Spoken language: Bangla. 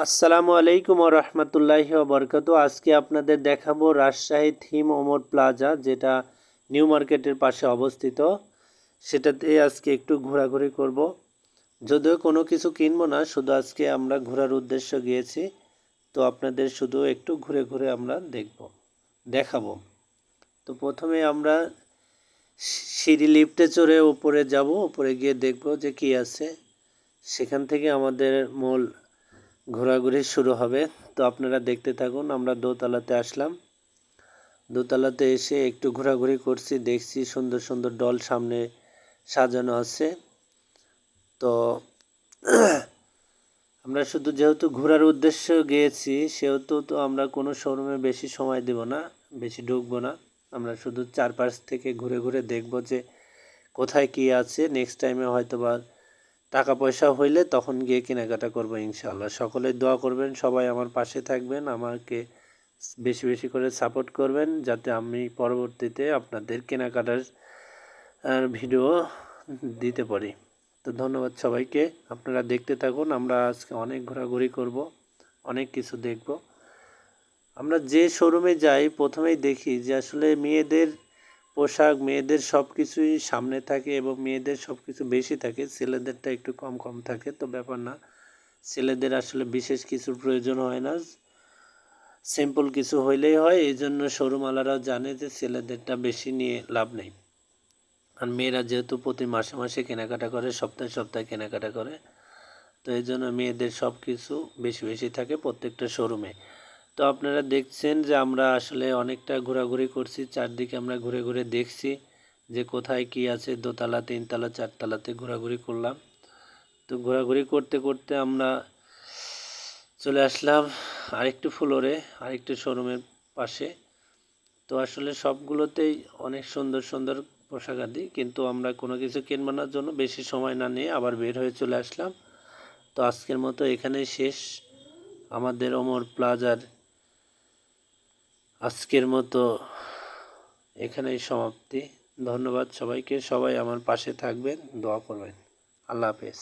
আসসালামু আলাইকুম ওয়া রাহমাতুল্লাহি ওয়া বারাকাতুহু। আজকে আপনাদের দেখাবো রাজশাহী থিম ওমর প্লাজা, যেটা নিউ মার্কেটের পাশে অবস্থিত। সেটাতে আজকে একটু ঘোরাঘুরি করব। যদিও কোনো কিছু কিনবো না, শুধু আজকে আমরা ঘোরার উদ্দেশ্য গিয়েছি। তো আপনাদের শুধু একটু ঘুরে ঘুরে আমরা দেখাবো। তো প্রথমে আমরা সিঁড়ি লিফটে চড়ে উপরে যাব, উপরে গিয়ে দেখব যে কি আছে। সেখান থেকে আমাদের মূল ঘোরাঘুরি শুরু হবে। তো আপনারা দেখতে থাকুন। আমরা দোতলাতে আসলাম। দোতলাতে এসে একটু ঘোরাঘুরি করছি, দেখছি সুন্দর সুন্দর ডল সামনে সাজানো আছে। তো আমরা শুধু যেহেতু ঘোরার উদ্দেশ্য গিয়েছি, সেহেতু তো আমরা কোনো শোরুমে বেশি সময় দেব না, বেশি ঢুকবো না। আমরা শুধু চারপাশ থেকে ঘুরে ঘুরে দেখব যে কোথায় কি আছে। নেক্সট টাইমে হয়তো বা টাকা পয়সা হইলে তখন গিয়ে কেনাকাটা করবো ইনশাআল্লাহ। সকলেই দোয়া করবেন, সবাই আমার পাশে থাকবেন, আমাকে বেশি বেশি করে সাপোর্ট করবেন, যাতে আমি পরবর্তীতে আপনাদের কেনাকাটার ভিডিও দিতে পারি। তো ধন্যবাদ সবাইকে। আপনারা দেখতে থাকুন। আমরা আজকে অনেক ঘোরাঘুরি করব, অনেক কিছু দেখব। আমরা যে শোরুমে যাই প্রথমেই দেখি যে আসলে মেয়েদের পোশাক, মেয়েদের সব কিছুই সামনে থাকে এবং মেয়েদের সব কিছু বেশি থাকে, ছেলেদেরটা একটু কম কম থাকে। তো ব্যাপার না, ছেলেদের আসলে বিশেষ কিছুর প্রয়োজন হয় না, সিম্পল কিছু হইলেই হয়। এই জন্য শোরুমওয়ালারাও জানে যে ছেলেদেরটা বেশি নিয়ে লাভ নেই। আর মেয়েরা যেহেতু প্রতি মাসে মাসে কেনাকাটা করে, সপ্তাহে সপ্তাহে কেনাকাটা করে, তো এই জন্য মেয়েদের সব কিছু বেশি বেশি থাকে প্রত্যেকটা শোরুমে। তো আপনারা দেখছেন যে আমরা আসলে অনেকটা ঘোরাঘুরি করছি, চারদিকে আমরা ঘুরে ঘুরে দেখছি যে কোথায় কি আছে। দোতলা, তিনতলা, চারতলাতে ঘোরাঘুরি করলাম। তো ঘোরাঘুরি করতে করতে আমরা চলে আসলাম আরেকটু ফ্লোরে, আরেকটু শোরুমের পাশে। তো আসলে সবগুলোতেই অনেক সুন্দর সুন্দর পোশাকাদি, কিন্তু আমরা কোনো কিছু কিনবানোর জন্য বেশি সময় না নিয়ে আবার বের হয়ে চলে আসলাম। তো আজকের মতো এখানেই শেষ আমাদের ওমর প্লাজার। আজকের মতো এখানেই সমাপ্তি। ধন্যবাদ সবাইকে, সবাই আমার পাশে থাকবেন, দোয়া করবেন। আল্লাহ হাফেজ।